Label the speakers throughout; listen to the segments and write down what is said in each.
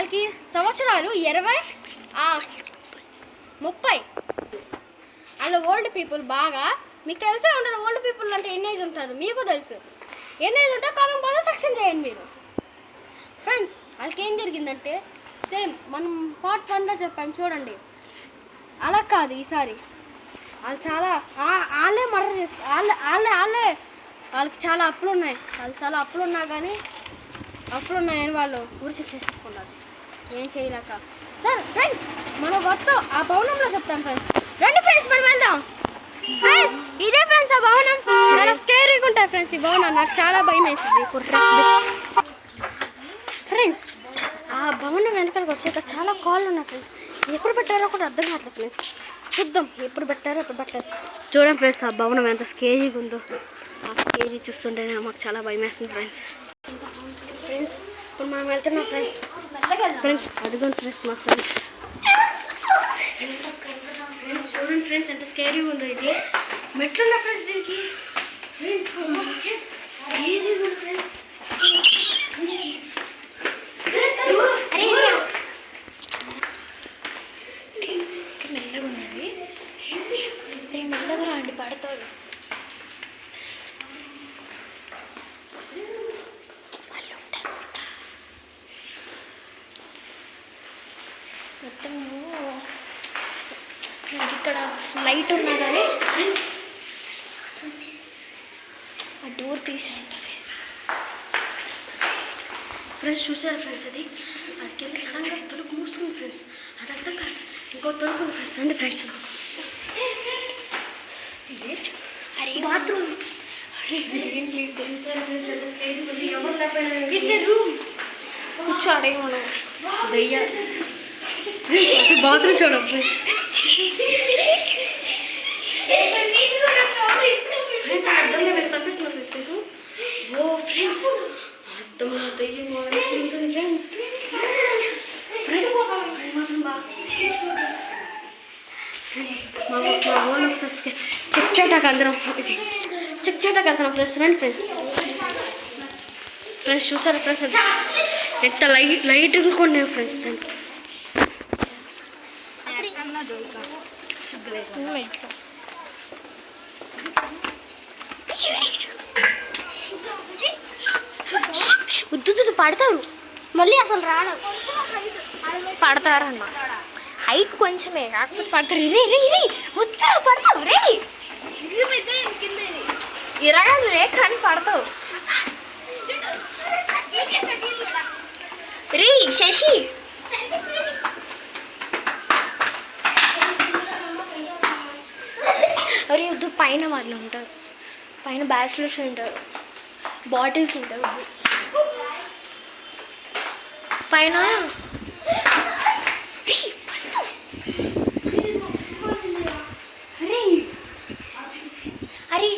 Speaker 1: వాళ్ళకి సంవత్సరాలు 20 30. వాళ్ళు ఓల్డ్ పీపుల్. బాగా మీకు తెలిసే ఉంటారు ఓల్డ్ పీపుల్ అంటే ఎన్ని ఏజ్ ఉంటారు, మీకు తెలుసు. ఎన్ని ఏజ్ ఉంటే కాలం బాగా సెక్షన్ చేయండి మీరు. ఫ్రెండ్స్ వాళ్ళకి ఏం జరిగిందంటే సేమ్ మనం పార్ట్ 1లో చెప్పాను చూడండి, అలా కాదు ఈసారి. వాళ్ళు చాలా వాళ్ళే మర్డర్ చేసి వాళ్ళకి చాలా అప్పులు ఉన్నాయి. వాళ్ళు చాలా అప్పులు ఉన్నా కానీ అప్పులు ఉన్నాయని వాళ్ళు ఊరి శిక్ష చేసుకున్నారు ఏం చేయలేక. సార్ ఫ్రెండ్స్ మనం మొత్తం ఆ భవనంలో చెప్తాను ఫ్రెండ్స్. రండి ఫ్రెండ్స్ మనం వెళ్దాం. ఫ్రెండ్స్ ఇదే ఫ్రెండ్స్ ఆ భవనం. చాలా స్కేరీగా ఉంటాయి ఫ్రెండ్స్ ఈ భవనం. నాకు చాలా భయం వేసింది. ఫ్రెండ్స్ ఆ భవనం వెనకాలకు వచ్చాక చాలా కాళ్ళు ఉన్నాయి ఫ్రెండ్స్. ఎప్పుడు పెట్టారో కూడా అర్థం కావట్లేదు ఫ్రెండ్స్. చూద్దాం ఎప్పుడు పెట్టారో ఎప్పుడు పెట్టలేదు. చూడండి ఫ్రెండ్స్ ఆ భవనం ఎంత స్కేరీగా ఉందో. ఆ స్కేరీ చూస్తుంటేనే మాకు చాలా భయం వేస్తుంది ఫ్రెండ్స్. ఫ్రెండ్స్ ఇప్పుడు మనం వెళ్తున్నాం ఫ్రెండ్స్. ఫ్రెండ్స్ అదిగోండి ఫ్రెండ్స్ మా ఫ్రెండ్స్. ఫ్రెండ్స్ చూడండి ఫ్రెండ్స్ ఎంత స్కేరీగా ఉందో. ఇది మెట్లున్నా ఫ్రెండ్స్ దీనికి. ఫ్రెండ్స్ స్కేరీగా ఉంది ఫ్రెండ్స్. మెల్లగా ఉన్నది. మెల్లగా రండి పడతాడు. మొత్తము నాకు ఇక్కడ లైట్ ఉన్నా కానీ ఆ డోర్ తీసే ఉంటుంది ఫ్రెండ్స్. చూసారా ఫ్రెండ్స్ అది కింద సడన్గా తలుపు మూస్తుంది ఫ్రెండ్స్. అది అర్థం కాదు. ఇంకో తలుపు ఉంది ఫ్రెండ్స్. రండి ఫ్రెండ్స్. అరే బాత్రూమ్ రూమ్ కూర్చోడే మనం దయ్యా బాత్రూమ్ చూడం ఫ్రెండ్స్. కనిపిస్తున్నా ఫ్రెండ్స్ మీకు. ఓ ఫ్రెండ్స్ అర్థం దయ్యం ఉంటుంది ఫ్రెండ్స్. మా ఓన్ ఒకసారి చెక్ చేయటానికి అందరం చెక్ చేయటానికి వెళ్తున్నాం ఫ్రెండ్స్. రండి ఫ్రెండ్స్. ఫ్రెండ్స్ చూసారా ఫ్రెండ్స్ ఎంత లైట్ కొన్ని ఫ్రెండ్స్. ఫ్రెండ్స్ పడతారు మళ్ళీ అసలు రాడు. పడతారన్న హైట్ కొంచెమే కాకపోతే పడతారు. రే రే రే ఉత్తర పడతావు. రే ఇరగదులే కానీ పడతావు. రే శశి అరే వద్దు. పైన వాళ్ళు ఉంటారు. పైన బ్యాచిలర్స్ ఉంటారు. బాటిల్స్ ఉంటాయి పైన. అరే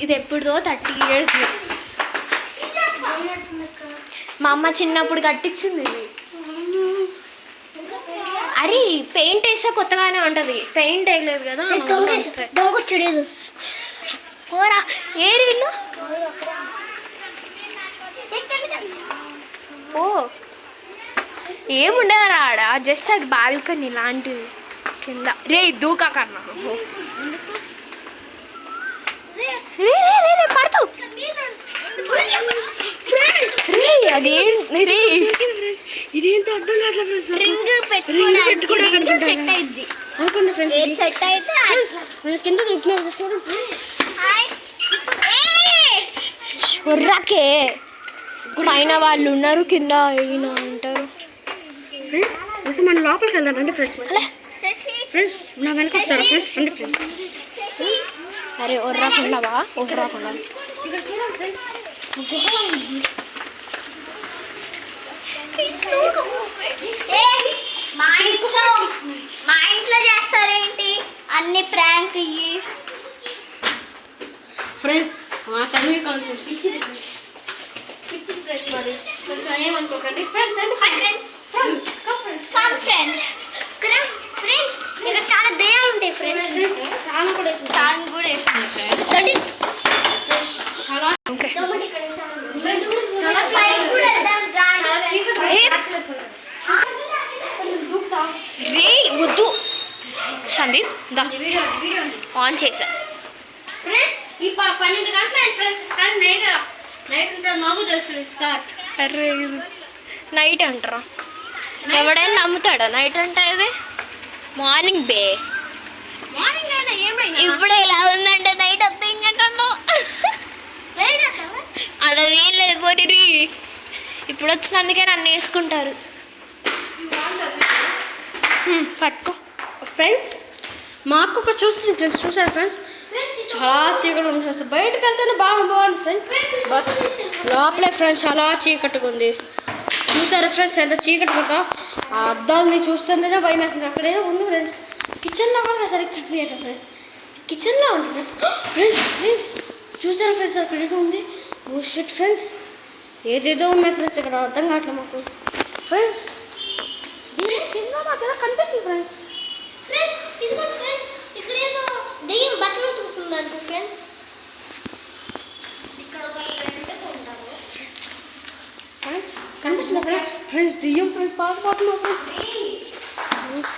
Speaker 1: ఇది ఎప్పుడుదో 30 years. మా అమ్మ చిన్నప్పుడు కట్టించింది ఇది. అరే పెయింట్ వేస్తే కొత్తగానే ఉంటుంది. పెయింట్ వేయలేదు కదా. దొంగొచ్చలేదు పోరా. ఏ రీళ్ళు ఓ ఏముండదు ఆడ. జస్ట్ అది బాల్కనీ లాంటిది కింద. రే దూకా కన్నా పడతావు. అదేంటి రే ఇదేంటో అర్థం కావట్లేదు ఫ్రెండ్స్. కింద చూడండి ఒర్రాకే. పైన వాళ్ళు ఉన్నారు కింద అయినా ఉంటారు ఫ్రెండ్స్. అసలు మన లోపలికి వెళ్దాం రండి ఫ్రెండ్స్. ఫ్రెండ్స్ నా వెనక వస్తారా ఫ్రెండ్స్. రండి ఫ్రెండ్స్. అరే ఒర్రాకున్నావా? ఒర్రాకున్నా మా ఇంట్లో చేస్తారేంటి అన్ని ప్రాంక్ ఇయ్యి ఫ్రెండ్స్. మా తల్లి కొంచెం పిచ్చిది ఫ్రెండ్స్. మరి కొంచెం ఏమనుకోకండి ఫ్రెండ్స్. అండ్ ఫ్రెండ్స్ ఫ్రెండ్స్ ఇక్కడ చాలా దయ్యాలు ఉంటాయి ఫ్రెండ్స్. చాలా కూడా వేసుకుంటాయి ఫ్రెండ్స్. చాలా ఫ్రెండ్స్
Speaker 2: దా
Speaker 1: వీడియో వీడియో
Speaker 2: ఆన్ చేసా.
Speaker 1: ఫ్రెండ్స్ ఈ 12 గంటలు అయింది ఫ్రెండ్స్, కానీ నైట్ ఉంటుంది మాకు తెలుసు ఫ్రెండ్స్.
Speaker 2: అరే నైట్ అంటారా? ఎవడైనా నమ్ముతాడా నైట్ అంటే? అది మార్నింగ్ బే.
Speaker 1: మార్నింగ్ అయినా ఏమైంది
Speaker 2: ఇప్పుడు ఇలా ఉందంటే నైట్ అంతా ఇంకంటాడు. అలా ఏం లేదు పోరి. ఇప్పుడు వచ్చినందుకే నన్ను వేసుకుంటారు. పట్టుకో.
Speaker 1: ఫ్రెండ్స్ మాకు ఒక చూసారు ఫ్రెండ్స్, చాలా చీకటి ఉంది అసలు. బయటకు వెళ్తేనే బాగుంది ఫ్రెండ్స్, బట్ లోపలే ఫ్రెండ్స్ చాలా చీకటిగా ఉంది. చూసారు ఫ్రెండ్స్ ఎంత చీకటి పక్క. ఆ అద్దాలని చూస్తుంటేనే భయం వేస్తుంది. అక్కడ ఏదో ఉంది ఫ్రెండ్స్, కిచెన్లో కూడా సరిగ్గా కనిపించట్లేదు ఫ్రెండ్స్. కిచెన్లో ఉంది ఫ్రెండ్స్. ఫ్రెండ్స్ చూసారు ఫ్రెండ్స్ అక్కడ ఏదో ఉంది. ఓ షిట్ ఫ్రెండ్స్, ఏదేదో ఉన్నాయి ఫ్రెండ్స్ ఇక్కడ, అర్థం కావట్లేదు మాకు ఫ్రెండ్స్. దీని కింద మాకు ఏదో కనిపిస్తుంది ఫ్రెండ్స్.
Speaker 2: ఫ్రెండ్స్ ఇదిగో ఫ్రెండ్స్, ఇక్కడ ఏదో దెయ్యం బట్టలు ఉతుకుతుందంట ఫ్రెండ్స్. ఇక్కడ ఒక ఫ్రెండ్ ఉంటారు
Speaker 1: ఫ్రెండ్స్, కనిపిస్తుంది ఫ్రెండ్స్ దెయ్యం ఫ్రెండ్స్, పాకపోతున్నాం ఫ్రెండ్స్. ఫ్రెండ్స్